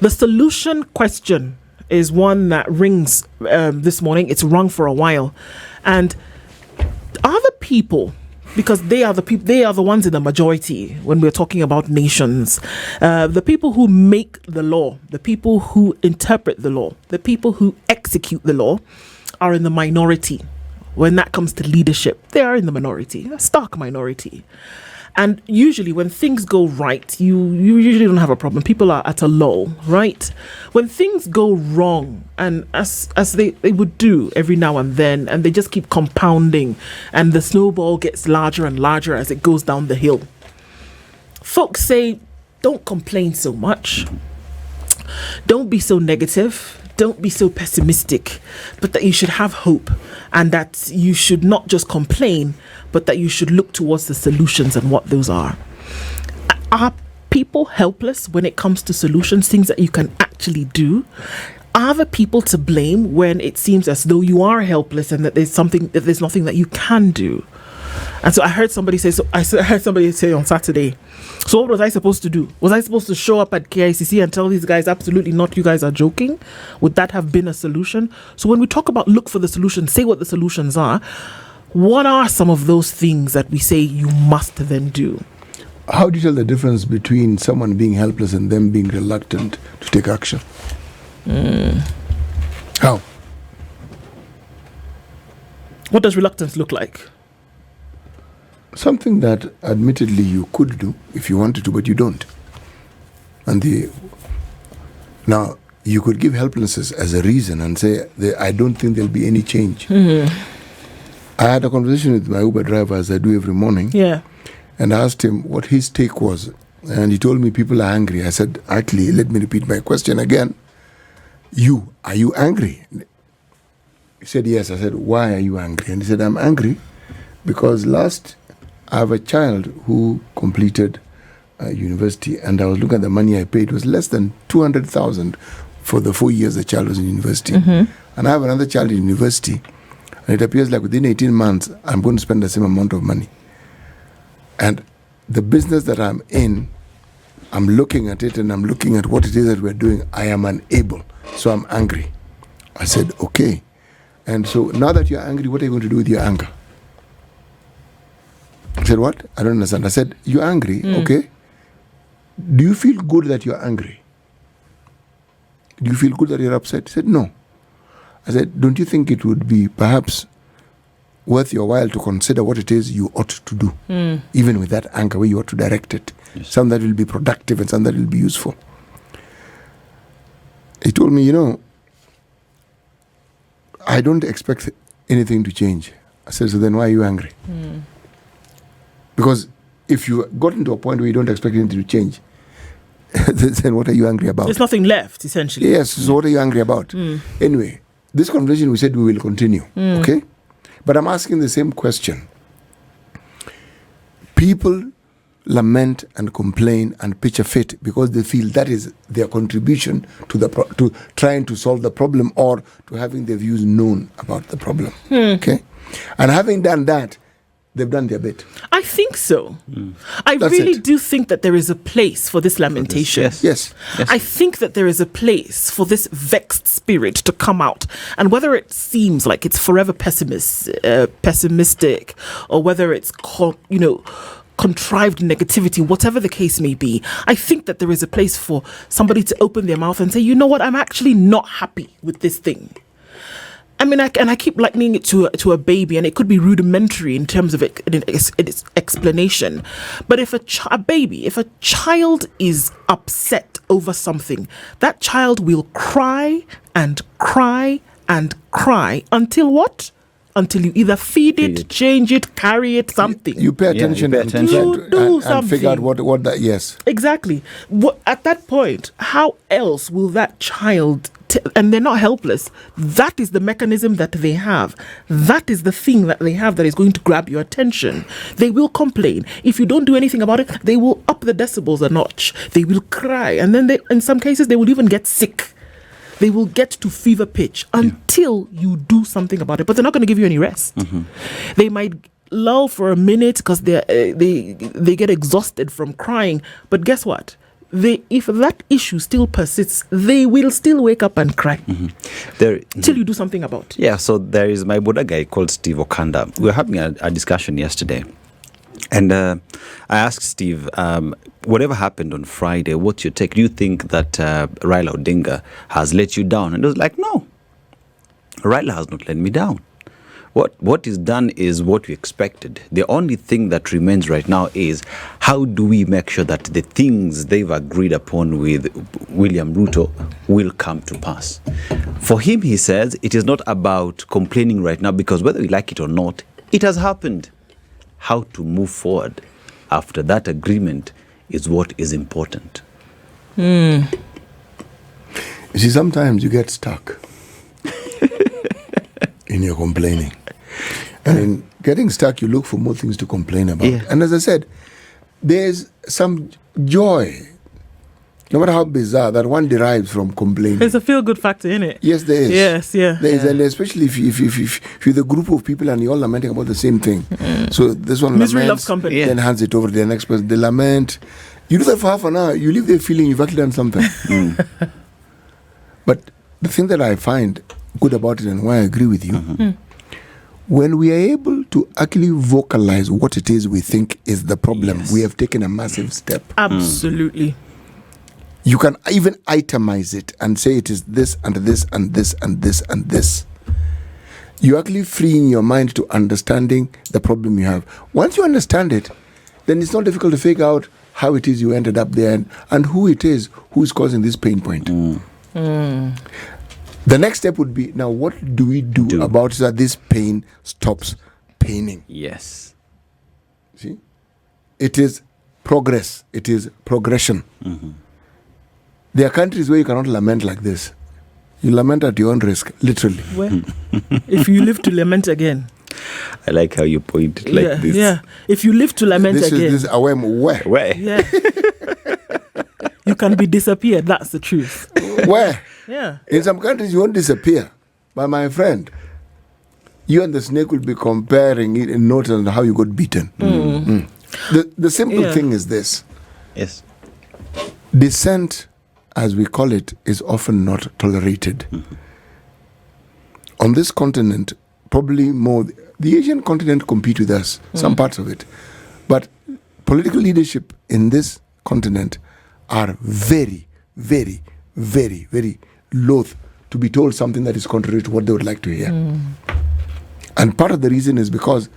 The solution question is one that rings this morning. It's rung for a while. And are the people, because they are the ones in the majority when we're talking about nations, the people who make the law, the people who interpret the law, the people who execute the law are in the minority. When that comes to leadership, they are in the minority, a stark minority. And usually when things go right, you usually don't have a problem. People are at a lull, right? When things go wrong, and as they would do every now and then, and they just keep compounding, and the snowball gets larger and larger as it goes down the hill. Folks say, don't complain so much. Don't be so negative. Don't be so pessimistic, but that you should have hope, and that you should not just complain, but that you should look towards the solutions and what those are. Are people helpless when it comes to solutions, things that you can actually do? Are the people to blame when it seems as though you are helpless and that there's nothing that you can do? And so I heard somebody say on Saturday, so what was I supposed to do? Was I supposed to show up at KICC and tell these guys, absolutely not, you guys are joking? Would that have been a solution? So when we talk about look for the solution, say what the solutions are, what are some of those things that we say you must then do? How do you tell the difference between someone being helpless and them being reluctant to take action? How? What does reluctance look like? Something that admittedly you could do if you wanted to, but you don't. Now you could give helplessness as a reason and say, I don't think there'll be any change. I had a conversation with my Uber driver, as I do every morning. Yeah. And I asked him what his take was. And he told me people are angry. I said, actually, let me repeat my question again. Are you angry? He said, yes. I said, why are you angry? And he said, I'm angry because I have a child who completed university, and I was looking at the money I paid. It was less than 200,000 for the 4 years the child was in university. And I have another child in university, and it appears like within 18 months, I'm going to spend the same amount of money. And the business that I'm in, I'm looking at it and I'm looking at what it is that we're doing. I am unable, so I'm angry. I said, okay. And so now that you're angry, what are you going to do with your anger? He said, what? I don't understand. I said, you're angry, okay. Do you feel good that you're angry? Do you feel good that you're upset? He said, no. I said, don't you think it would be perhaps worth your while to consider what it is you ought to do, even with that anger, where you ought to direct it? Yes. Some that will be productive and some that will be useful. He told me, I don't expect anything to change. I said, so then why are you angry? Because if you got into a point where you don't expect anything to change, then what are you angry about? There's nothing left, essentially. Yes, so what are you angry about? Anyway, this conversation we said we will continue, okay? But I'm asking the same question. People lament and complain and pitch a fit because they feel that is their contribution to trying to solve the problem or to having their views known about the problem, okay? And having done that, they've done their bit. I think so. I really do think that there is a place for this lamentation. Yes. I think that there is a place for this vexed spirit to come out. And whether it seems like it's forever pessimistic, or whether it's, contrived negativity, whatever the case may be, I think that there is a place for somebody to open their mouth and say, you know what, I'm actually not happy with this thing. I mean, I keep likening it to a baby, and it could be rudimentary in terms of its explanation. But if a child is upset over something, that child will cry and cry and cry until what? Until you either feed it, change it, carry it, something. You pay attention, you do something. And figure out what that, yes. Exactly. At that point, how else will that child, and they're not helpless, that is the mechanism that they have. That is the thing that they have that is going to grab your attention. They will complain. If you don't do anything about it, they will up the decibels a notch. They will cry. And then in some cases, they will even get sick. They will get to fever pitch until you do something about it. But they're not going to give you any rest. They might lull for a minute because they get exhausted from crying. But guess what? if that issue still persists, they will still wake up and cry till you do something about it. Yeah, so there is my Buddha guy called Steve Okanda. We were having a discussion yesterday. And I asked Steve, whatever happened on Friday, what's your take? Do you think that Raila Odinga has let you down? And he was like, no, Raila has not let me down. What is done is what we expected. The only thing that remains right now is how do we make sure that the things they've agreed upon with William Ruto will come to pass. For him, he says, it is not about complaining right now because whether we like it or not, it has happened. How to move forward after that agreement is what is important. You see, sometimes you get stuck in your complaining. And in getting stuck, you look for more things to complain about. Yeah. And as I said, there's some joy, no matter how bizarre, that one derives from complaining. There's a feel-good factor in it. Yes, there is. Yes, yeah. There is, and especially if you're the group of people and you're all lamenting about the same thing. So this one Misery laments, loves company. then hands it over to the next person. They lament. You do that for half an hour. You leave there feeling you've actually done something. But the thing that I find good about it and why I agree with you, when we are able to actually vocalize what it is we think is the problem, we have taken a massive step. Absolutely. You can even itemize it and say it is this and this and this and this and this. You're actually freeing your mind to understanding the problem you have. Once you understand it, then it's not difficult to figure out how it is you ended up there and who it is who is causing this pain point. The next step would be, now what do we do about it so that this pain stops paining? Yes. See? It is progress. It is progression. There are countries where you cannot lament like this. You lament at your own risk, literally. Well, if you live to lament again. I like how you point it like this. Yeah. If you live to lament This again. is where? Yeah. You can be disappeared. That's the truth. Where? Yeah. In some countries, you won't disappear. But my friend, you and the snake will be comparing it in notes on how you got beaten. The simple thing is this. Yes. Dissent, as we call it, is often not tolerated. On this continent, probably more, the Asian continent compete with us, some parts of it. But political leadership in this continent are very, very, very, very loath to be told something that is contrary to what they would like to hear. And part of the reason is because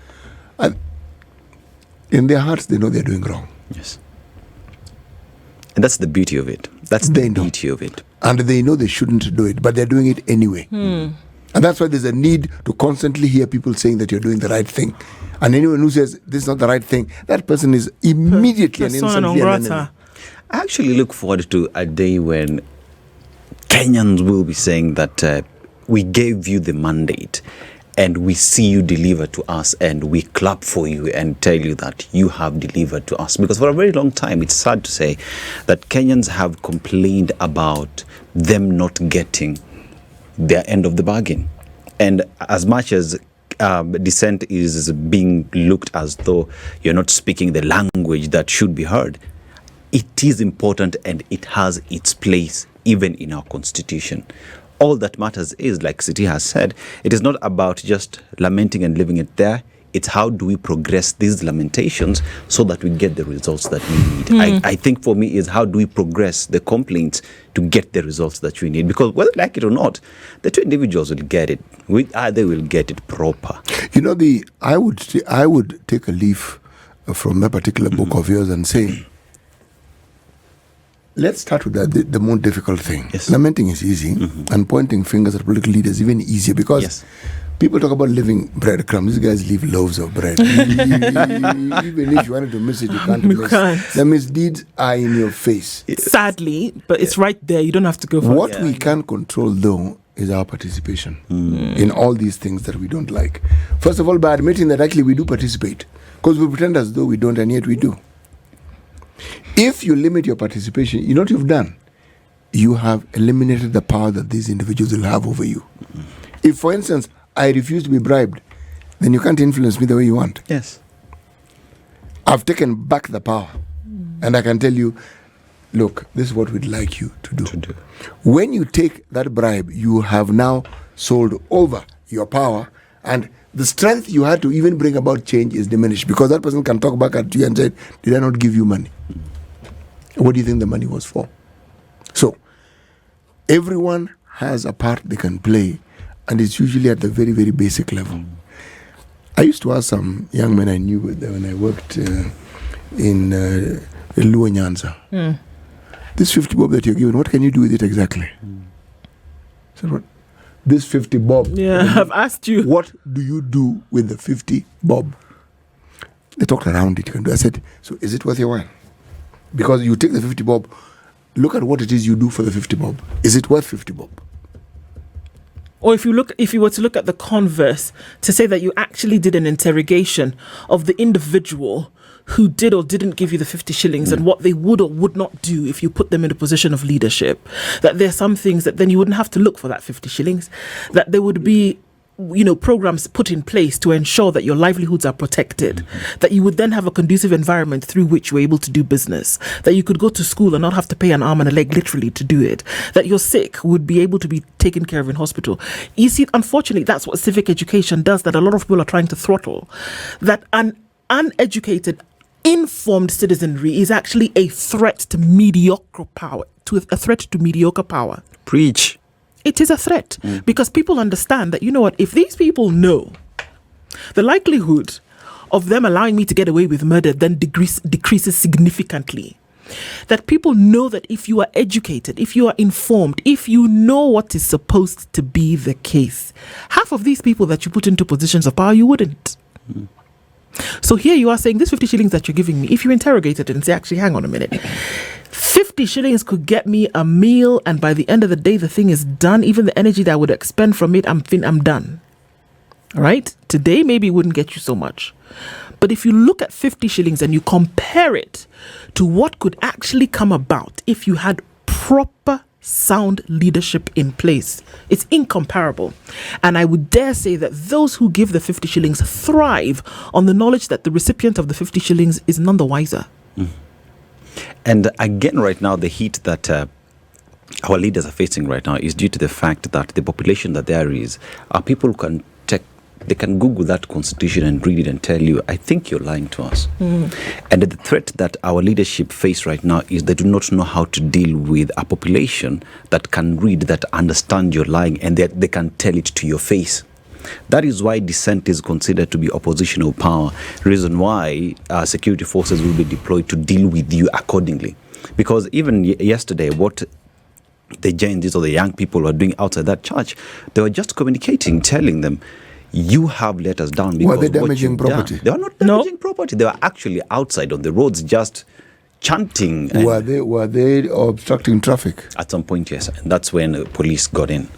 in their hearts they know they're doing wrong. Yes. And that's the beauty of it. That's the beauty of it. And they know they shouldn't do it, but they're doing it anyway. And that's why there's a need to constantly hear people saying that you're doing the right thing. And anyone who says this is not the right thing, that person is immediately an instantly an enemy. I actually look forward to a day when Kenyans will be saying that we gave you the mandate and we see you deliver to us and we clap for you and tell you that you have delivered to us. Because for a very long time, it's sad to say that Kenyans have complained about them not getting their end of the bargain. And as much as dissent is being looked as though you're not speaking the language that should be heard, it is important and it has its place even in our constitution. All that matters is, like City has said, it is not about just lamenting and leaving it there. It's how do we progress these lamentations so that we get the results that we need. I think for me is how do we progress the complaints to get the results that we need. Because whether like it or not, the two individuals will get it. They will get it proper. You know, I would take a leaf from a particular book of yours and say, let's start with the more difficult thing. Yes. Lamenting is easy, and pointing fingers at political leaders is even easier because people talk about leaving breadcrumbs. These guys leave loaves of bread. Even if you wanted to miss it, you can't miss. The misdeeds are in your face. Sadly, but it's right there. You don't have to go for it. What we can control, though, is our participation in all these things that we don't like. First of all, by admitting that actually we do participate, because we pretend as though we don't, and yet we do. If you limit your participation, you know what you've done? You have eliminated the power that these individuals will have over you. If, for instance, I refuse to be bribed, then you can't influence me the way you want. Yes. I've taken back the power. And I can tell you, look, this is what we'd like you to do. When you take that bribe, you have now sold over your power, and the strength you had to even bring about change is diminished, because that person can talk back at you and say, did I not give you money? What do you think the money was for? So, everyone has a part they can play, and it's usually at the very, very basic level. I used to ask some young men I knew when I worked in Luo Nyanza. This 50 bob that you're given, what can you do with it exactly? I said, what? This 50 bob. Yeah, I've asked you. What do you do with the 50 bob? They talked around it. I said, so is it worth your while? Because you take the 50 bob, look at what it is you do for the 50 bob. Is it worth 50 bob? Or if you were to look at the converse, to say that you actually did an interrogation of the individual who did or didn't give you the 50 shillings and what they would or would not do if you put them in a position of leadership, that there are some things that then you wouldn't have to look for that 50 shillings, that there would be, programs put in place to ensure that your livelihoods are protected, that you would then have a conducive environment through which you're able to do business, that you could go to school and not have to pay an arm and a leg literally to do it, that your sick would be able to be taken care of in hospital. You see, unfortunately, that's what civic education does, that a lot of people are trying to throttle, that an uneducated, informed citizenry is actually a threat to mediocre power, Preach. It is a threat because people understand that, if these people know the likelihood of them allowing me to get away with murder then decreases significantly. That people know that if you are educated, if you are informed, if you know what is supposed to be the case, half of these people that you put into positions of power, you wouldn't. So here you are saying this 50 shillings that you're giving me, if you interrogate it and say, actually, hang on a minute, 50 shillings could get me a meal, and by the end of the day, the thing is done. Even the energy that I would expend from it, I'm done. All right? Today, maybe it wouldn't get you so much. But if you look at 50 shillings and you compare it to what could actually come about if you had proper sound leadership in place, it's incomparable. And I would dare say that those who give the 50 shillings thrive on the knowledge that the recipient of the 50 shillings is none the wiser. And again, right now, the heat that our leaders are facing right now is due to the fact that the population that there is, people can they can Google that constitution and read it and tell you, I think you're lying to us. And the threat that our leadership face right now is they do not know how to deal with a population that can read, that understand you're lying, and that they can tell it to your face. That is why dissent is considered to be oppositional power. Reason why security forces will be deployed to deal with you accordingly. Because even yesterday, what the Gen Zs or the young people were doing outside that church, they were just communicating, telling them, you have let us down. Because were they damaging property? They were not damaging property. They were actually outside on the roads just chanting. Were they obstructing traffic? At some point, yes. And that's when police got in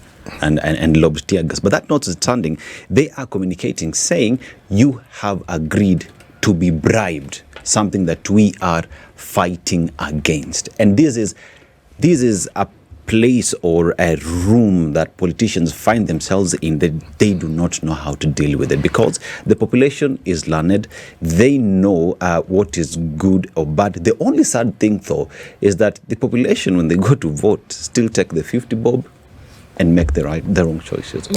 and lobbed tear gas. But that notwithstanding, they are communicating, saying, you have agreed to be bribed, something that we are fighting against. And this is a place or a room that politicians find themselves in, that they do not know how to deal with it, because the population is learned. They know what is good or bad. The only sad thing, though, is that the population, when they go to vote, still take the 50 bob and make the wrong choices.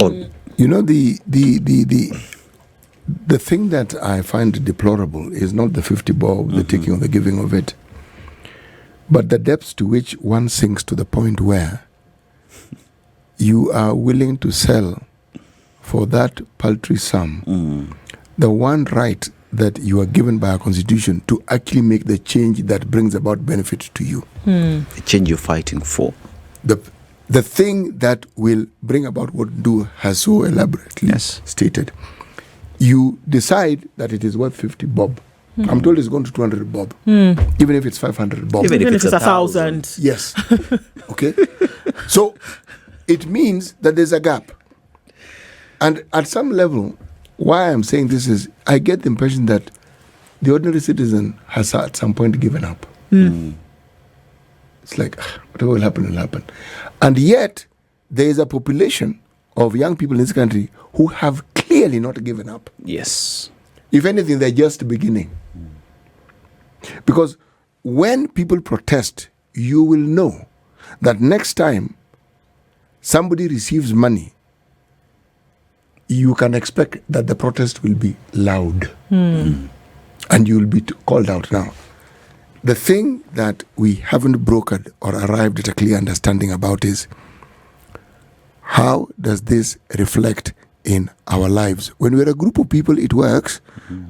The thing that I find deplorable is not the 50 bob, the taking or the giving of it, but the depths to which one sinks to the point where you are willing to sell for that paltry sum the one right that you are given by our constitution to actually make the change that brings about benefit to you. The change you're fighting for. The thing that will bring about what Du has so elaborately stated. You decide that it is worth 50 bob. I'm told it's going to 200 bob. Even if it's 500 bob. Even if it's 1,000. Yes. Okay. So it means that there's a gap. And at some level, why I'm saying this is, I get the impression that the ordinary citizen has at some point given up. It's like, whatever will happen, will happen. And yet, there is a population of young people in this country who have clearly not given up. Yes. If anything, they're just beginning. Because when people protest, you will know that next time somebody receives money, you can expect that the protest will be loud. And you will be called out. Now, the thing that we haven't brokered or arrived at a clear understanding about is, how does this reflect in our lives? When we're a group of people, it works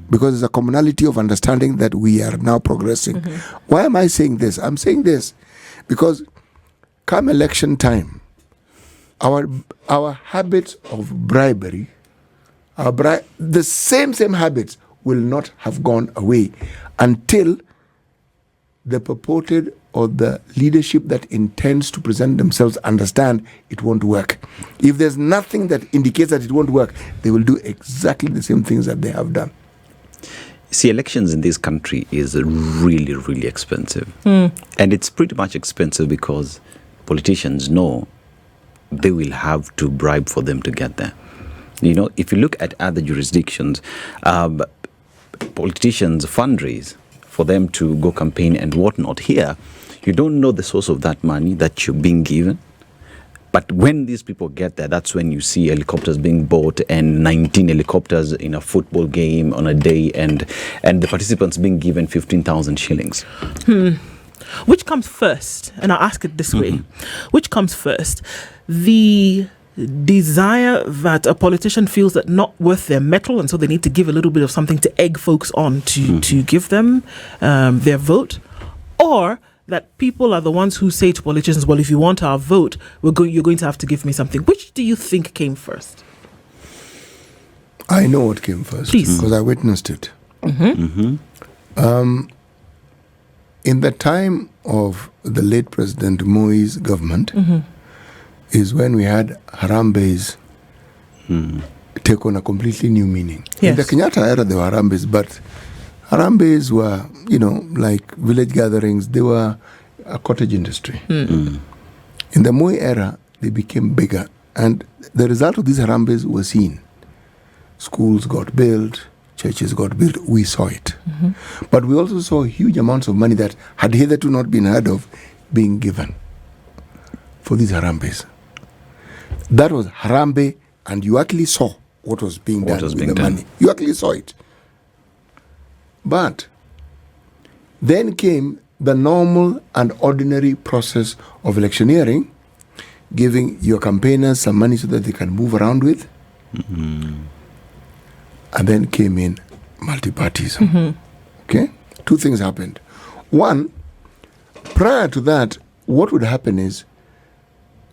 because there's a commonality of understanding that we are now progressing. Why am I saying this? I'm saying this because come election time, our habits of bribery, the same habits will not have gone away until the purported or the leadership that intends to present themselves understand it won't work. If there's nothing that indicates that it won't work, they will do exactly the same things that they have done. See, elections in this country is really, really expensive. And it's pretty much expensive because politicians know they will have to bribe for them to get there. You know, if you look at other jurisdictions, politicians fundraise for them to go campaign and whatnot. Here, you don't know the source of that money that you're being given. But when these people get there, that's when you see helicopters being bought and 19 helicopters in a football game on a day and the participants being given 15,000 shillings. Which comes first? And I'll ask it this way. Which comes first? The desire that a politician feels that not worth their mettle, and so they need to give a little bit of something to egg folks on to give them their vote, or that people are the ones who say to politicians, well, if you want our vote, you're going to have to give me something. Which do you think came first? I know what came first. Please. Because I witnessed it. In the time of the late President Moi's government, is when we had Harambes take on a completely new meaning. Yes. In the Kenyatta era, there were Harambes, but Harambes were, like village gatherings. They were a cottage industry. In the Moi era, they became bigger. And the result of these Harambes was seen. Schools got built, churches got built. We saw it. But we also saw huge amounts of money that had hitherto not been heard of being given for these Harambes. That was Harambe, and you actually saw what was being done with the money. You actually saw it. But then came the normal and ordinary process of electioneering, giving your campaigners some money so that they can move around with. And then came in multi-partyism. Okay? Two things happened. One, prior to that, what would happen is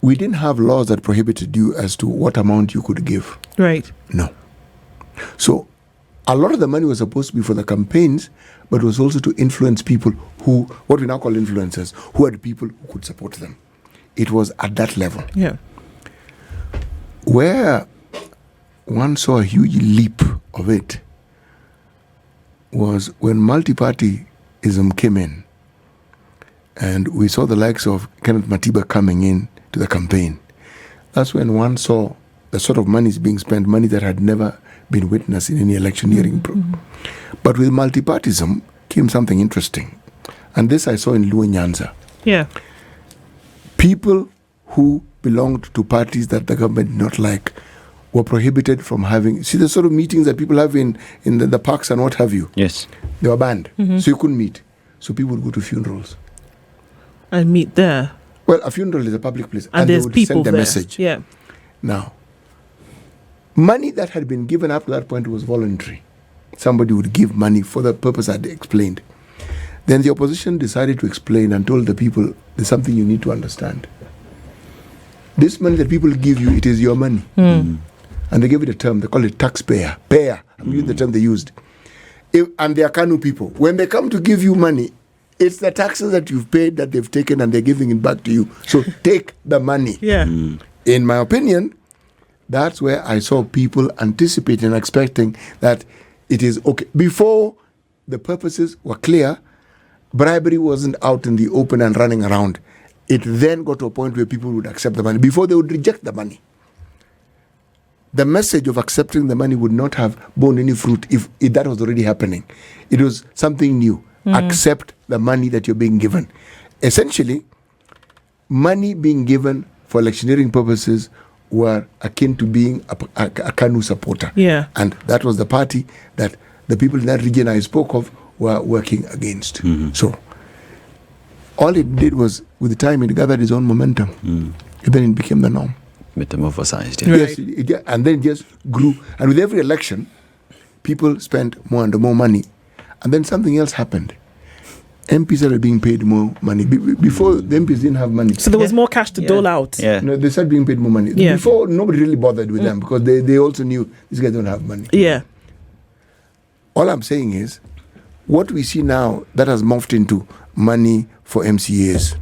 we didn't have laws that prohibited you as to what amount you could give. Right. No. So a lot of the money was supposed to be for the campaigns, but was also to influence people who, what we now call influencers, who had people who could support them. It was at that level. Yeah. Where one saw a huge leap of it was when multi-partyism came in, and we saw the likes of Kenneth Matiba coming in to the campaign. That's when one saw the sort of money is being spent, money that had never been witnessed in any electioneering. But with multi-partyism came something interesting. And this I saw in Luo Nyanza. Yeah. People who belonged to parties that the government did not like were prohibited from having, see the sort of meetings that people have in the parks and what have you. Yes. They were banned. So you couldn't meet. So people would go to funerals. And meet there. Well, a funeral is a public place. And they there's would people send a there. message. Yeah. Now, money that had been given up to that point was voluntary. Somebody would give money for the purpose I had explained. Then the opposition decided to explain and told the people, there's something you need to understand. This money that people give you, it is your money. And they gave it a term, they call it taxpayer. Payer, I'm using the term they used. And they are Kanu people. When they come to give you money, it's the taxes that you've paid that they've taken and they're giving it back to you. So take the money. Yeah. In my opinion, that's where I saw people anticipating and expecting that it is okay. Before the purposes were clear, bribery wasn't out in the open and running around. It then got to a point where people would accept the money. Before, they would reject the money. The message of accepting the money would not have borne any fruit if that was already happening. It was something new. Accept the money that you're being given. Essentially, money being given for electioneering purposes were akin to being a Kanu supporter. Yeah. And that was the party that the people in that region I spoke of were working against. So all it did was, with the time, it gathered its own momentum. And then it became the norm. Metamorphosized. Yeah. Yes, and then it just grew. And with every election, people spent more and more money. And then something else happened. MPs started being paid more money. Before, the MPs didn't have money. So there was more cash to dole out. Yeah. No, they started being paid more money. Yeah. Before, nobody really bothered with them because they also knew these guys don't have money. Yeah. All I'm saying is, what we see now that has morphed into money for MCAs,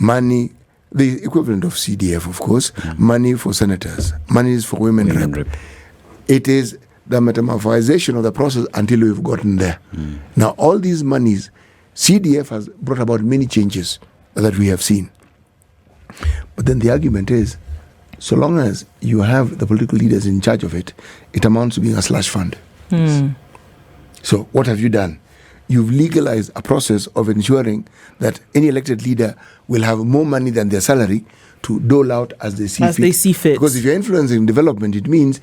money, the equivalent of CDF, of course, money for senators, money is for women rep. It is the metamorphization of the process until we've gotten there. Now, all these monies, CDF has brought about many changes that we have seen. But then the argument is, so long as you have the political leaders in charge of it, it amounts to being a slush fund. So what have you done? You've legalized a process of ensuring that any elected leader will have more money than their salary to dole out as they see fit. Because if you're influencing development, it means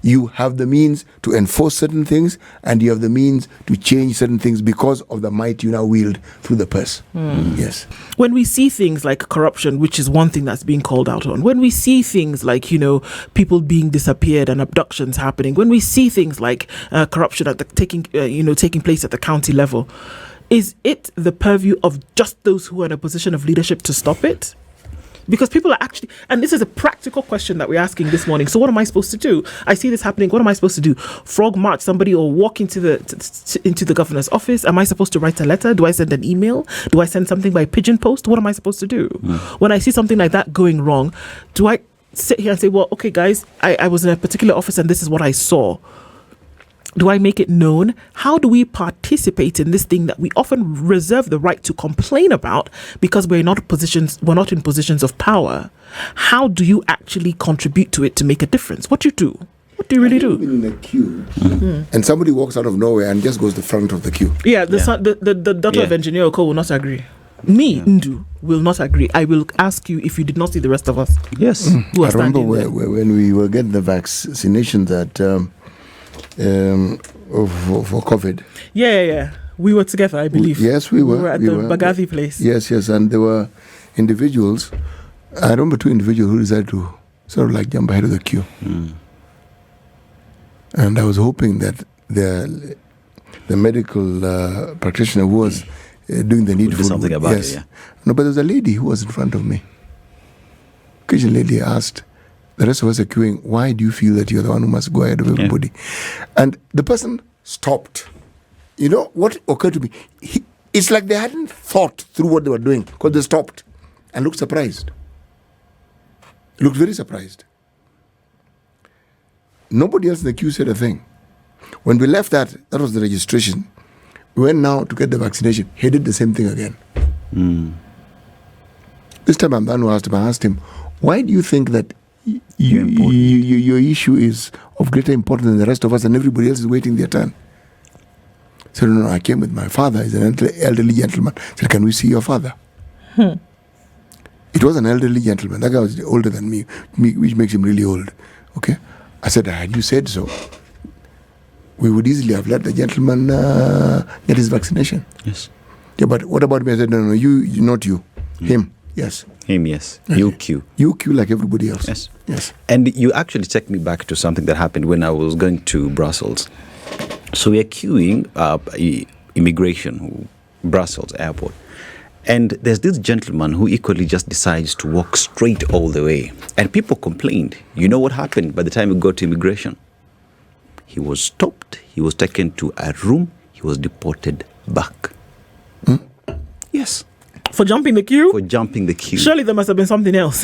you have the means to enforce certain things and you have the means to change certain things because of the might you now wield through the purse. Yes. When we see things like corruption, which is one thing that's being called out on, when we see things like, people being disappeared and abductions happening, when we see things like corruption at taking place at the county level, is it the purview of just those who are in a position of leadership to stop it? Because people are actually, and this is a practical question that we're asking this morning. So what am I supposed to do? I see this happening. What am I supposed to do? Frog march somebody or walk into the governor's office? Am I supposed to write a letter? Do I send an email? Do I send something by pigeon post? What am I supposed to do? When I see something like that going wrong, do I sit here and say, well, okay, guys, I was in a particular office and this is what I saw? Do I make it known? How do we participate in this thing that we often reserve the right to complain about because we're not in positions of power? How do you actually contribute to it to make a difference? What do you do? What do you really do? Been in a queue, and somebody walks out of nowhere and just goes to the front of the queue. Yeah, the daughter of Engineer Okoh will not agree. Me, Ndu, will not agree. I will ask you if you did not see the rest of us. Yes. Who are I remember standing there. when we were getting the vaccination that for COVID. Yeah. We were together, I believe. Yes, we were. We were at the Bagathi place. Yes, and there were individuals. I remember two individuals who decided to sort of like jump ahead of the queue. And I was hoping that the medical practitioner who was doing the needful do something about it. Yeah. No, but there was a lady who was in front of me. Occasional lady asked, the rest of us are queuing, why do you feel that you're the one who must go ahead of everybody? And the person stopped. You know what occurred to me? It's like they hadn't thought through what they were doing because they stopped and looked surprised. Looked very surprised. Nobody else in the queue said a thing. When we left that was the registration. We went now to get the vaccination. He did the same thing again. This time I'm the one who asked him. I asked him, why do you think that your issue is of greater importance than the rest of us and everybody else is waiting their turn? He said, no, I came with my father. He's an elderly gentleman. I said, can we see your father? It was an elderly gentleman. That guy was older than me, which makes him really old. Okay? I said, had you said so, we would easily have let the gentleman get his vaccination. Yes. Yeah, but what about me? I said, no, you not you. Him, yes. Him, yes. Okay. You queue. You queue like everybody else. Yes. And you actually took me back to something that happened when I was going to Brussels. So we are queuing immigration, Brussels airport. And there's this gentleman who equally just decides to walk straight all the way. And people complained. You know what happened by the time we got to immigration? He was stopped. He was taken to a room. He was deported back. Yes. For jumping the queue? For jumping the queue. Surely there must have been something else.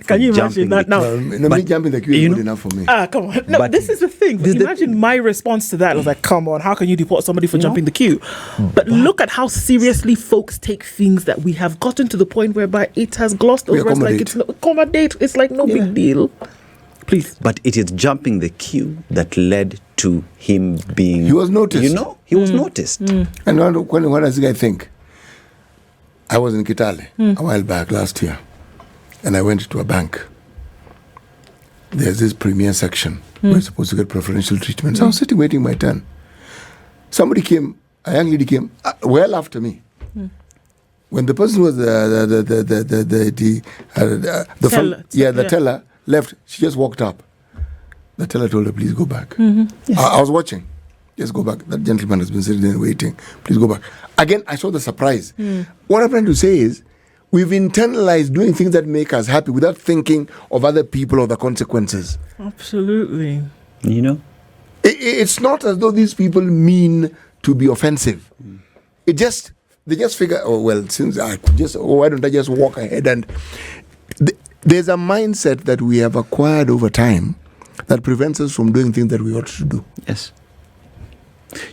Can you imagine that now? Me jumping the queue is good enough for me. Come on. No, this is the thing. Imagine my response to that. I was like, come on, how can you deport somebody for jumping the queue? But look at how seriously folks take things that we have gotten to the point whereby it has glossed over us like it's accommodate. It's like no big deal. Please. But it is jumping the queue that led to him being... He was noticed. He was noticed. And what does the guy think? I was in Kitale a while back last year, and I went to a bank. There's this premier section where you're supposed to get preferential treatment. So I was sitting waiting my turn. Somebody came, a young lady came well after me. When the person was the teller left, she just walked up. The teller told her, please go back. Yes. I was watching. Just go back. That gentleman has been sitting there waiting. Please go back. Again, I saw the surprise. What I'm trying to say is, we've internalized doing things that make us happy without thinking of other people or the consequences. Absolutely. You know? It's not as though these people mean to be offensive. They just figure, oh, well, since I could just, why don't I just walk ahead? And there's a mindset that we have acquired over time that prevents us from doing things that we ought to do. Yes.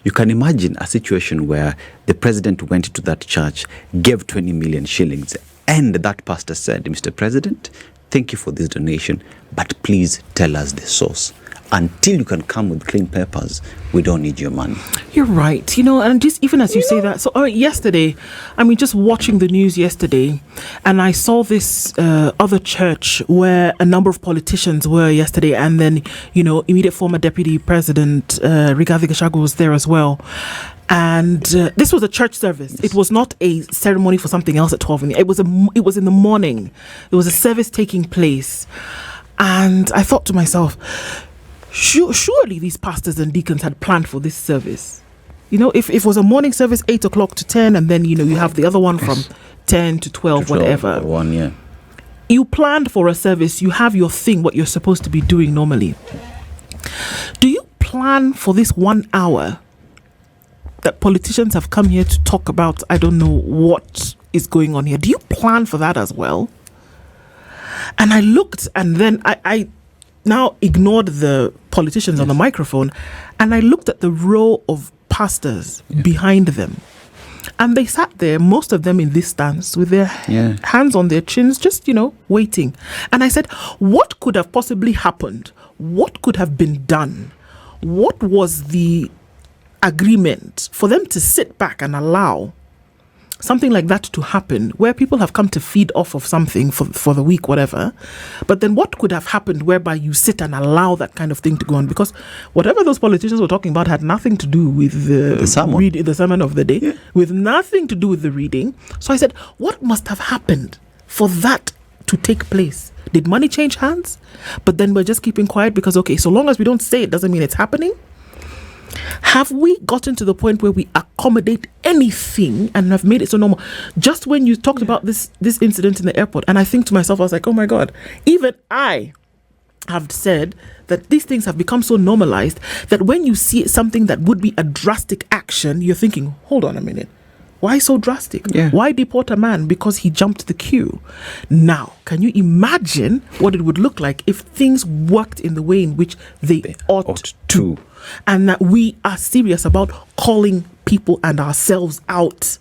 You can imagine a situation where the president went to that church, gave 20 million shillings, and that pastor said, Mr. President, thank you for this donation, but please tell us the source. Until you can come with clean papers, we don't need your money. You're right. And just even as you say that, so yesterday, just watching the news yesterday, and I saw this other church where a number of politicians were yesterday, and then, immediate former deputy president Rigathi Gachagua was there as well. And this was a church service. Yes. It was not a ceremony for something else at 12 in the. It was in the morning. There was a service taking place, and I thought to myself, surely these pastors and deacons had planned for this service. If it was a morning service, 8 o'clock to 10, and then, you have the other one from 10 to 12, whatever. You planned for a service, you have your thing, what you're supposed to be doing normally. Do you plan for this 1 hour that politicians have come here to talk about, I don't know what is going on here? Do you plan for that as well? And I looked, and then I now ignored the politicians on the microphone, and I looked at the row of pastors behind them, and they sat there, most of them in this stance with their hands on their chins, just waiting. And I said, what could have possibly happened? What could have been done? What was the agreement for them to sit back and allow something like that to happen, where people have come to feed off of something for the week, whatever? But then what could have happened whereby you sit and allow that kind of thing to go on? Because whatever those politicians were talking about had nothing to do with the sermon of the day, with nothing to do with the reading. So I said, what must have happened for that to take place? Did money change hands? But then we're just keeping quiet because, okay, so long as we don't say it doesn't mean it's happening. Have we gotten to the point where we accommodate anything and have made it so normal? Just when you talked about this incident in the airport, and I think to myself, I was like, oh my God, even I have said that these things have become so normalized that when you see something that would be a drastic action, you're thinking, hold on a minute. Why so drastic? Yeah. Why deport a man because he jumped the queue? Now, can you imagine what it would look like if things worked in the way in which they ought to? And that we are serious about calling people and ourselves out.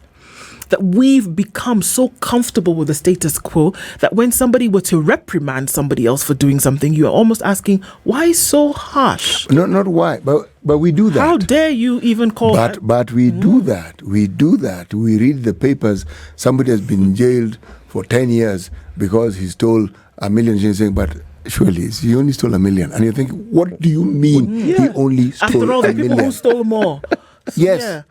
That we've become so comfortable with the status quo that when somebody were to reprimand somebody else for doing something, you are almost asking, why so harsh? No, not why, but we do that. How dare you even call that? But we do that. We do that. We read the papers. Somebody has been jailed for 10 years because he stole $1 million, but surely he only stole $1 million. And you think, what do you mean he only stole $1 million? After all, the people who stole more. Yes. Yeah.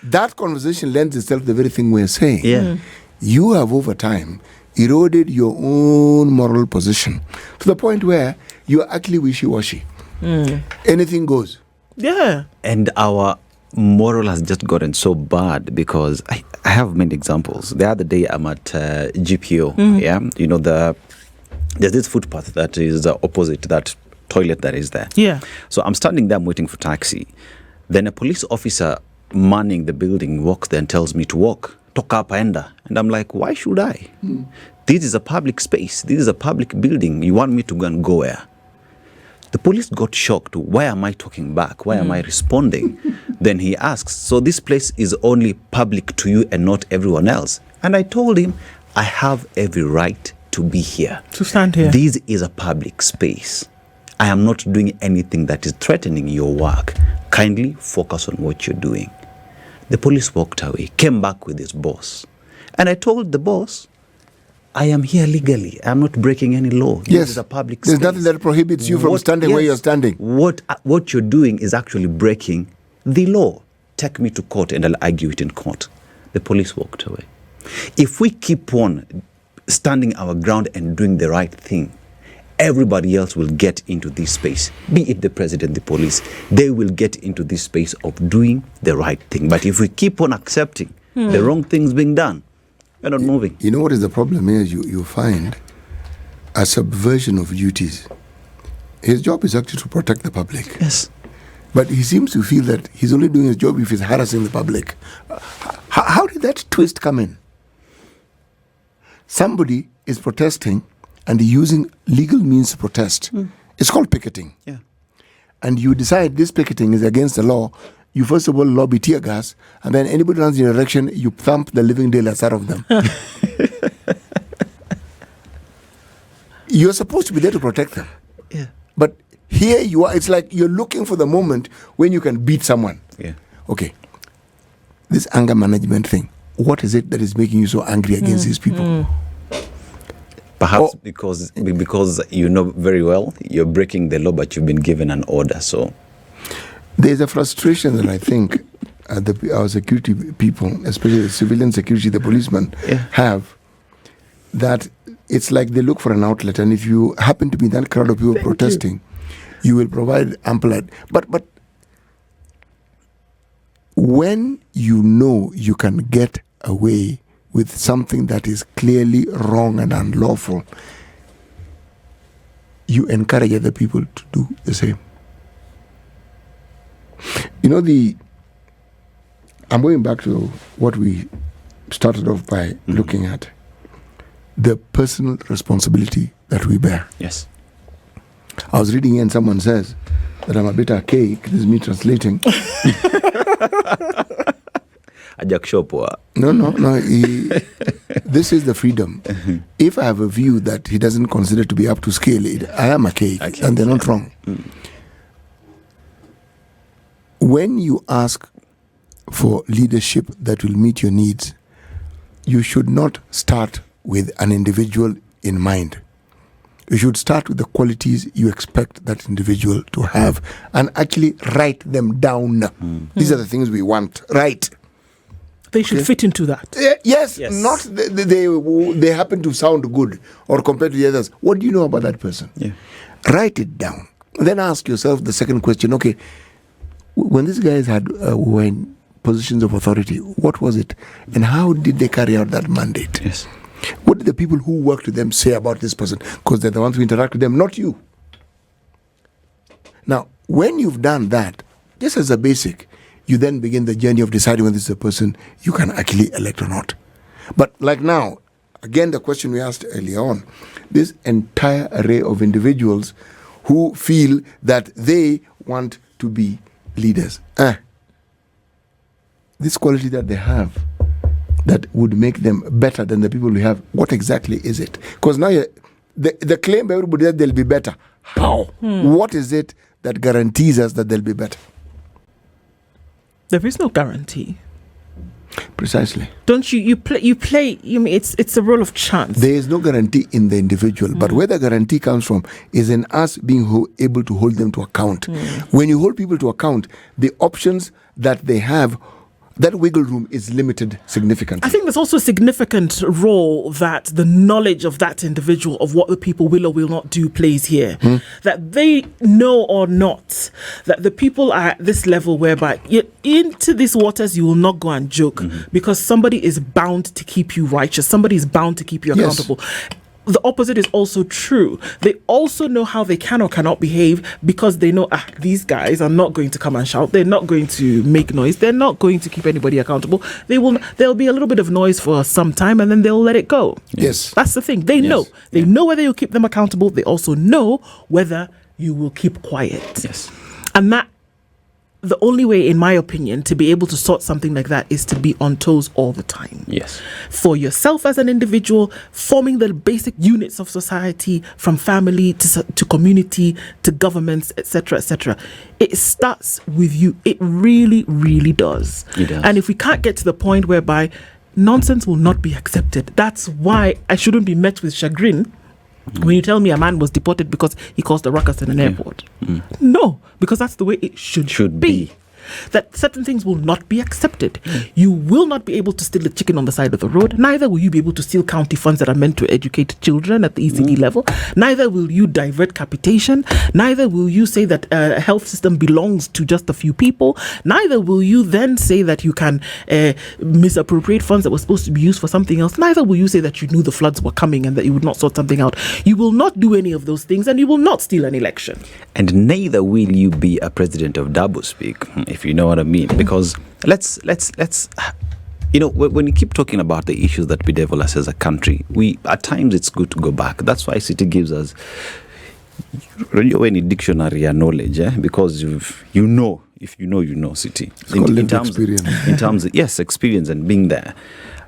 That conversation lends itself to the very thing we're saying. Yeah. You have over time eroded your own moral position to the point where you are actually wishy-washy. Anything goes. Yeah. And our moral has just gotten so bad because I have many examples. The other day I'm at GPO. Yeah. There's this footpath that is opposite that toilet that is there. Yeah. So I'm standing there, I'm waiting for taxi. Then a police officer manning the building walks there and tells me to walk. Toka paenda. And I'm like, why should I? This is a public space. This is a public building. You want me to go and go where? The police got shocked. Why am I talking back? Why am I responding? Then he asks, so this place is only public to you and not everyone else? And I told him, I have every right to be here. To stand here. This is a public space. I am not doing anything that is threatening your work. Kindly focus on what you're doing. The police walked away, came back with his boss. And I told the boss, I am here legally. I'm not breaking any law. Yes. This is a public There's space. nothing that prohibits you from standing where you're standing. What you're doing is actually breaking the law. Take me to court and I'll argue it in court. The police walked away. If we keep on standing our ground and doing the right thing, everybody else will get into this space. Be it the president, the police, they will get into this space of doing the right thing. But if we keep on accepting the wrong things being done, we're not moving. You know what is the problem is? You find a subversion of duties. His job is actually to protect the public. Yes. But he seems to feel that he's only doing his job if he's harassing the public. How did that twist come in? Somebody is protesting and using legal means to protest. It's called picketing. Yeah. And you decide this picketing is against the law. You first of all lobby tear gas, and then anybody runs in your direction, you thump the living daylights out of them. You're supposed to be there to protect them. Yeah. But here you are, it's like you're looking for the moment when you can beat someone. Yeah. Okay. This anger management thing, what is it that is making you so angry against these people? Perhaps because you know very well you're breaking the law, but you've been given an order. So there's a frustration that I think our security people, especially the civilian security, the policemen, have, that it's like they look for an outlet, and if you happen to be in that crowd of people protesting, you will provide ample. But when you know you can get away with something that is clearly wrong and unlawful, you encourage other people to do the same. You know, I'm going back to what we started off by looking at, the personal responsibility that we bear. yes. I was reading here and someone says that I'm a bit archaic. This is me translating. No. This is the freedom. If I have a view that he doesn't consider to be up to scale, I am archaic, and they're not wrong. When you ask for leadership that will meet your needs, you should not start with an individual in mind. You should start with the qualities you expect that individual to have and actually write them down. These are the things we want. Right. They should fit into that. Yes. Not they happen to sound good or compared to the others. What do you know about that person? Yeah. Write it down. Then ask yourself the second question. Okay, when these guys were in positions of authority, what was it? And how did they carry out that mandate? Yes. What did the people who worked with them say about this person? Because they're the ones who interact with them, not you. Now, when you've done that, just as a basic, you then begin the journey of deciding whether this is a person you can actually elect or not. But like now, again, the question we asked earlier on, this entire array of individuals who feel that they want to be leaders. This quality that they have that would make them better than the people we have, what exactly is it? Because now the claim by everybody that they'll be better. How? What is it that guarantees us that they'll be better? There is no guarantee. Precisely. Don't you play, you mean it's a role of chance. There is no guarantee in the individual, but where the guarantee comes from is in us being able to hold them to account. When you hold people to account, the options that they have, that wiggle room is limited significantly. I think there's also a significant role that the knowledge of that individual of what the people will or will not do plays here. That they know or not that the people are at this level whereby into these waters you will not go and joke because somebody is bound to keep you righteous. Somebody is bound to keep you accountable. The opposite is also true. They also know how they can or cannot behave because they know these guys are not going to come and shout. They're not going to make noise. They're not going to keep anybody accountable. There'll be a little bit of noise for some time and then they'll let it go. Yes. That's the thing. They know. They know whether you'll keep them accountable. They also know whether you will keep quiet. Yes. And that, the only way, in my opinion, to be able to sort something like that is to be on toes all the time. Yes. For yourself as an individual, forming the basic units of society, from family to community to governments, etc., etc. It starts with you. It really, really does. It does. And if we can't get to the point whereby nonsense will not be accepted. That's why I shouldn't be met with chagrin when you tell me a man was deported because he caused a ruckus in an airport. No, because that's the way it should be. That certain things will not be accepted. You will not be able to steal the chicken on the side of the road. Neither will you be able to steal county funds that are meant to educate children at the ECD level. Neither will you divert capitation. Neither will you say that a health system belongs to just a few people. Neither will you then say that you can misappropriate funds that were supposed to be used for something else. Neither will you say that you knew the floods were coming and that you would not sort something out. You will not do any of those things, and you will not steal an election. And neither will you be a president of doublespeak, if you know what I mean. Because let's when you keep talking about the issues that bedevil us as a country, we at times it's good to go back. That's why City gives us any dictionary and knowledge, because if you know City in terms of yes, experience and being there.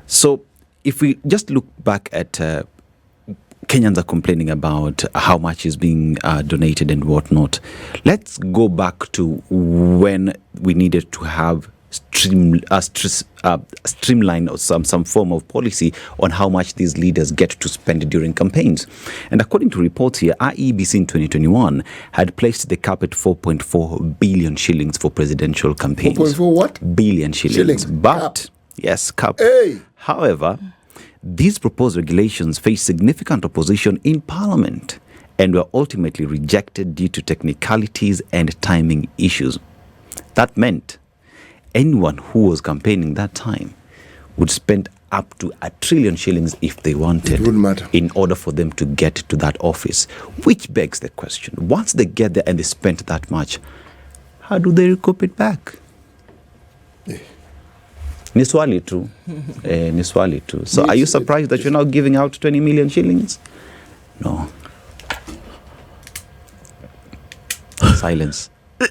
So if we just look back at Kenyans are complaining about how much is being donated and whatnot. Let's go back to when we needed to have streamline or some form of policy on how much these leaders get to spend during campaigns. And according to reports here, IEBC in 2021 had placed the cap at 4.4 billion shillings for presidential campaigns. 4.4 what? Billion shillings. But, cap. Yes, cap. Hey. However, these proposed regulations faced significant opposition in Parliament and were ultimately rejected due to technicalities and timing issues. That meant anyone who was campaigning that time would spend up to 1 trillion shillings if they wanted, it wouldn't matter, in order for them to get to that office. Which begs the question, once they get there and they spent that much, how do they recoup it back? Ni swali tu. So are you surprised that you're now giving out 20 million shillings? No. Silence.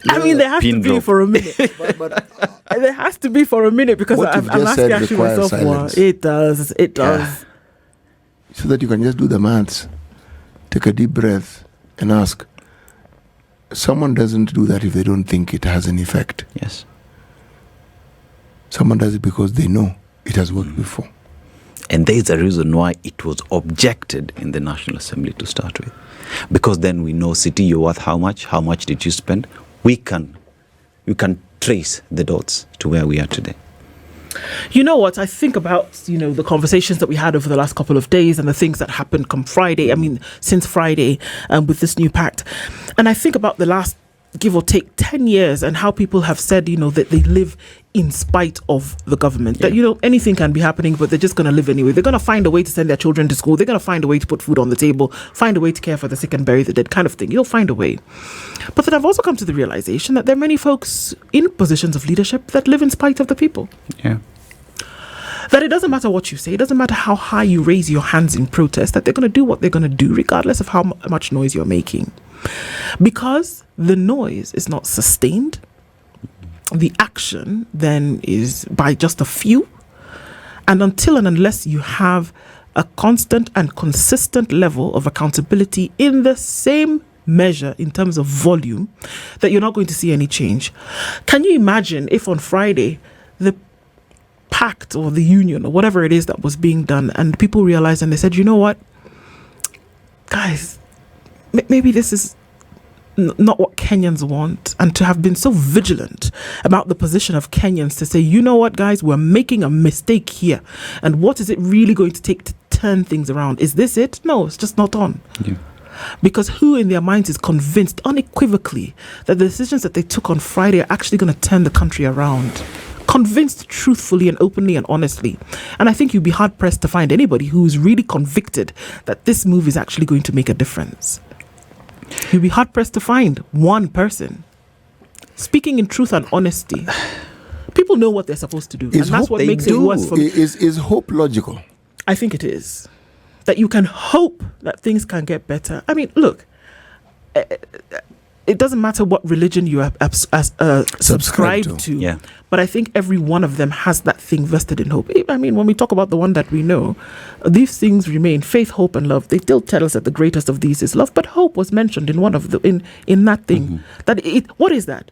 I mean, there has to be for a minute. but there has to be for a minute, because I'm asking myself, well, it does. Yeah. So that you can just do the maths, take a deep breath and ask. Someone doesn't do that if they don't think it has an effect. Yes. Someone does it because they know it has worked before. And there's a reason why it was objected in the National Assembly to start with. Because then we know, City, you're worth how much? How much did you spend? We can trace the dots to where we are today. You know what? I think about, the conversations that we had over the last couple of days and the things that happened since Friday with this new pact. And I think about the last, give or take, 10 years and how people have said, that they live in spite of the government. Yeah. That, anything can be happening, but they're just going to live anyway. They're going to find a way to send their children to school. They're going to find a way to put food on the table, find a way to care for the sick and bury the dead, kind of thing. You'll find a way. But then I've also come to the realization that there are many folks in positions of leadership that live in spite of the people. Yeah. That it doesn't matter what you say, it doesn't matter how high you raise your hands in protest, that they're going to do what they're going to do regardless of how much noise you're making. Because the noise is not sustained, the action then is by just a few. And until and unless you have a constant and consistent level of accountability in the same measure in terms of volume, that you're not going to see any change. Can you imagine if on Friday the pact or the union or whatever it is that was being done and people realized and they said, you know what, guys, maybe this is not what Kenyans want, and to have been so vigilant about the position of Kenyans to say, you know what, guys, we're making a mistake here, and what is it really going to take to turn things around? Is this it? No, it's just not on. Yeah. Because who in their minds is convinced unequivocally that the decisions that they took on Friday are actually going to turn the country around? Convinced truthfully and openly and honestly. And I think you'd be hard pressed to find anybody who's really convicted that this move is actually going to make a difference. You'd be hard pressed to find one person speaking in truth and honesty. People know what they're supposed to do, and that's what makes it worse for me. Is hope logical? I think it is. That you can hope that things can get better. I mean, look, it doesn't matter what religion you subscribe to. Yeah. But I think every one of them has that thing vested in hope. I mean, when we talk about the one that we know, these things remain: faith, hope, and love. They still tell us that the greatest of these is love, but hope was mentioned in one of the in that thing. Mm-hmm. That what is that?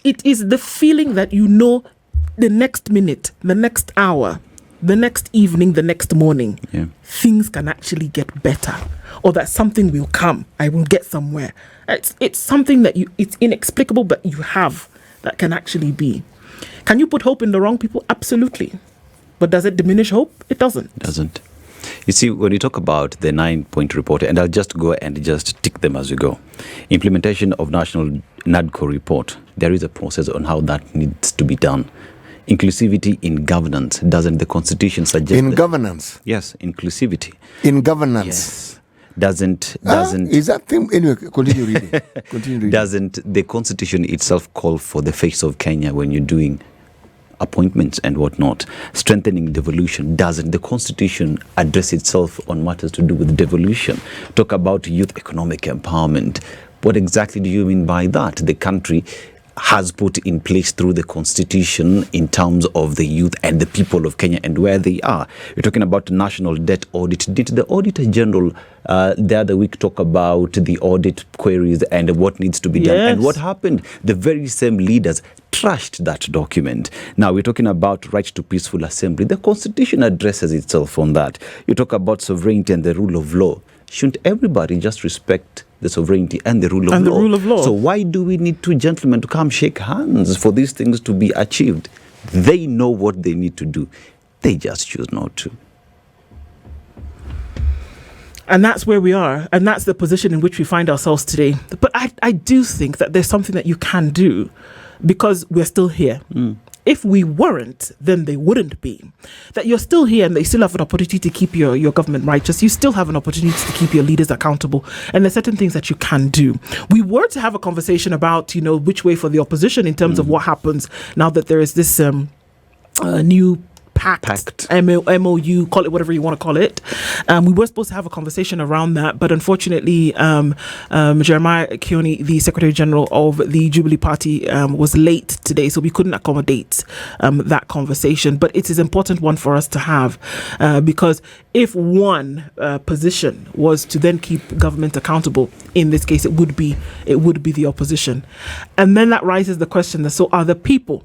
It is the feeling that the next minute, the next hour, the next evening, the next morning, Yeah. things can actually get better, or that something will come. I will get somewhere. It's something that it's inexplicable, but you have that can actually be. Can you put hope in the wrong people? Absolutely. But does it diminish hope? It doesn't. It doesn't. You see, when you talk about the 9-point report, and I'll just go and just tick them as we go. Implementation of National NADCO report. There is a process on how that needs to be done. Inclusivity in governance. Doesn't the Constitution suggest In governance? Yes, inclusivity. In governance? Yes. Doesn't Is that thing? Anyway, continue reading. Continue reading. Doesn't the Constitution itself call for the face of Kenya when you're doing appointments and whatnot? Strengthening devolution. Doesn't the Constitution address itself on matters to do with devolution? Talk about youth economic empowerment. What exactly do you mean by that? The country has put in place through the Constitution in terms of the youth and the people of Kenya and where they are. You're talking about national debt audit. Did the Auditor General the other week talk about the audit queries and what needs to be done? And what happened? The very same leaders trashed that document. Now we're talking about right to peaceful assembly. The Constitution addresses itself on that. You talk about sovereignty and the rule of law. Shouldn't everybody just respect the sovereignty and the rule of law? So why do we need two gentlemen to come shake hands for these things to be achieved? They know what they need to do. They just choose not to. And that's where we are. And that's the position in which we find ourselves today. But I do think that there's something that you can do because we're still here. If we weren't, then they wouldn't be. That you're still here and they still have an opportunity to keep your government righteous. You still have an opportunity to keep your leaders accountable. And there's certain things that you can do. We were to have a conversation about, which way for the opposition in terms of what happens now that there is this new pact. MOU, call it whatever you want to call it. We were supposed to have a conversation around that, but unfortunately, Jeremiah Kioni, the Secretary General of the Jubilee Party, was late today, so we couldn't accommodate that conversation. But it is an important one for us to have because if one position was to then keep government accountable, in this case, it would be the opposition. And then that raises the question that so are the people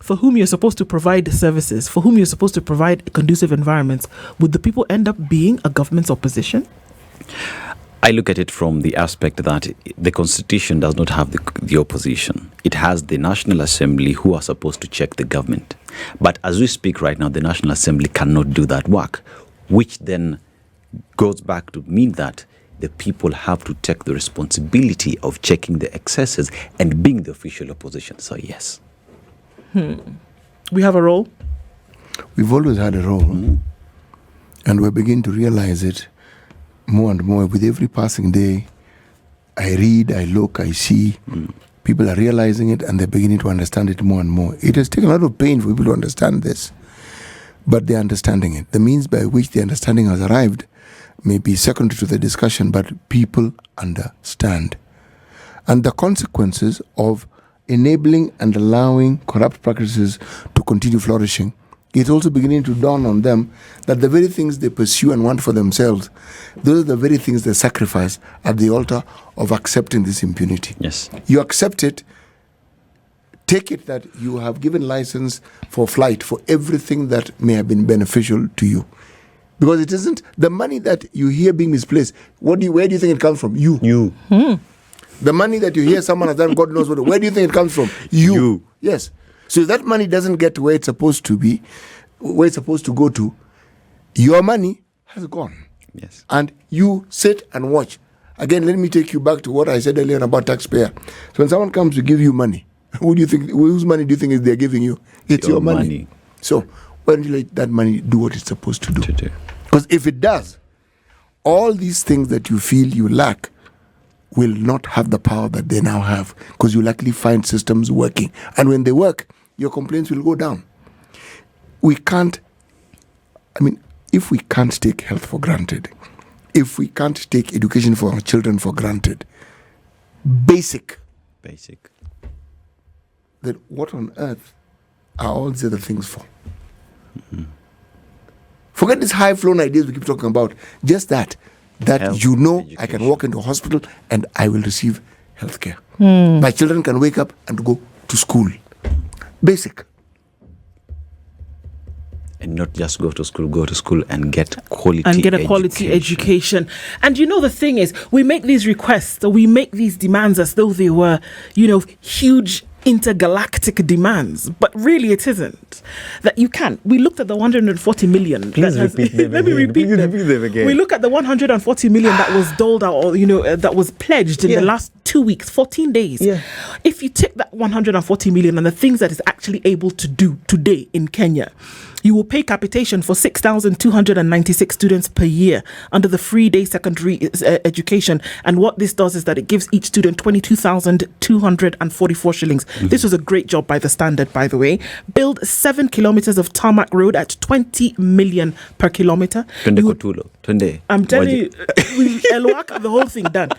for whom you're supposed to provide services, for whom you're supposed to provide conducive environments, would the people end up being a government's opposition? I look at it from the aspect that the Constitution does not have the opposition. It has the National Assembly who are supposed to check the government. But as we speak right now, the National Assembly cannot do that work, which then goes back to mean that the people have to take the responsibility of checking the excesses and being the official opposition. So yes. We have a role? We've always had a role. And we're beginning to realize it more and more. With every passing day, I read, I look, I see. People are realizing it and they're beginning to understand it more and more. It has taken a lot of pain for people to understand this, but they're understanding it. The means by which the understanding has arrived may be secondary to the discussion, but people understand. And the consequences of enabling and allowing corrupt practices to continue flourishing, it's also beginning to dawn on them that the very things they pursue and want for themselves, those are the very things they sacrifice at the altar of accepting this impunity. Yes. You accept it, take it that you have given license for flight for everything that may have been beneficial to you. Because it isn't the money that you hear being misplaced. Where do you think it comes from? You. The money that you hear someone has done, God knows what, where do you think it comes from? You. Yes. So if that money doesn't get to where it's supposed to be, where it's supposed to go to, your money has gone. Yes. And you sit and watch. Again, let me take you back to what I said earlier about taxpayer. So when someone comes to give you money, whose money do you think they're giving you? It's your money. So why don't you let that money do what it's supposed to do? Because if it does, all these things that you feel you lack will not have the power that they now have, because you'll likely find systems working. And when they work, your complaints will go down. If we can't take health for granted, if we can't take education for our children for granted, basic, then what on earth are all these other things for? Forget these high-flown ideas we keep talking about. Just that health, education. I can walk into a hospital and I will receive health care. My children can wake up and go to school. Basic. And not just go to school and get quality a quality education. And you know, the thing is, we make these requests, or we make these demands as though they were, huge intergalactic demands, but really it isn't. That you can't. We looked at the 140 million. Please repeat them. Let me repeat them. Repeat them again. We look at the 140 million that was doled out, or that was pledged in the last 2 weeks, 14 days. Yeah. If you take that 140 million and the things that it's actually able to do today in Kenya, you will pay capitation for 6,296 students per year under the free day secondary education. And what this does is that it gives each student 22,244 shillings. Mm-hmm. This was a great job by the Standard, by the way. Build 7 kilometers of tarmac road at 20 million per kilometer. I'm telling you, the whole thing done.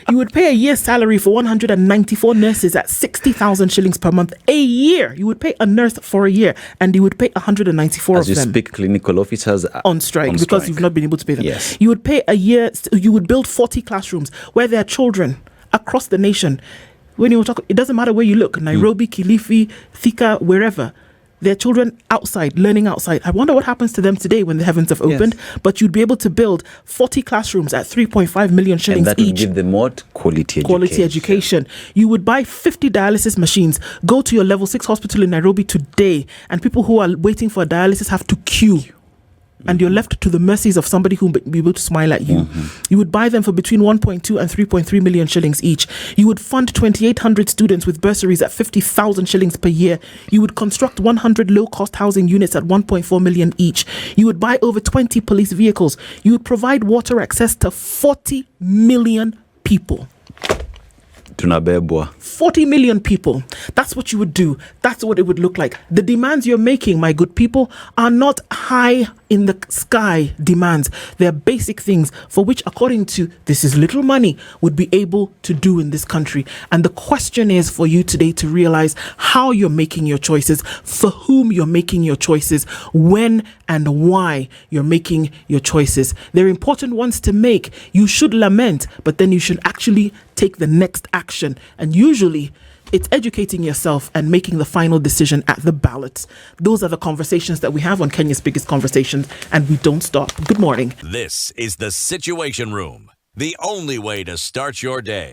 You would pay a year's salary for 194 nurses at 60,000 shillings per month a year. You would pay a nurse for a year, and you would pay 194 of them. As you speak, clinical officers are on strike because you've not been able to pay them. Yes. You would pay a year. You would build 40 classrooms where there are children across the nation. When you talk, it doesn't matter where you look, Nairobi, Kilifi, Thika, wherever. There are children outside, learning outside. I wonder what happens to them today when the heavens have opened. Yes. But you'd be able to build 40 classrooms at 3.5 million shillings each. And that would give them what? Quality education. You would buy 50 dialysis machines. Go to your level 6 hospital in Nairobi today, and people who are waiting for dialysis have to queue. And you're left to the mercies of somebody who will be able to smile at you. Mm-hmm. You would buy them for between 1.2 and 3.3 million shillings each. You would fund 2,800 students with bursaries at 50,000 shillings per year. You would construct 100 low-cost housing units at 1.4 million each. You would buy over 20 police vehicles. You would provide water access to 40 million people. 40 million people. That's what you would do. That's what it would look like. The demands you're making, my good people, are not high in the sky demands. They're basic things for which, according to this is little money, would be able to do in this country. And the question is for you today to realize how you're making your choices, for whom you're making your choices, when and why you're making your choices. They're important ones to make. You should lament, but then you should actually take the next action. And usually it's educating yourself and making the final decision at the ballot. Those are the conversations that we have on Kenya's Biggest Conversations, and we don't stop. Good morning. This is the Situation Room, the only way to start your day.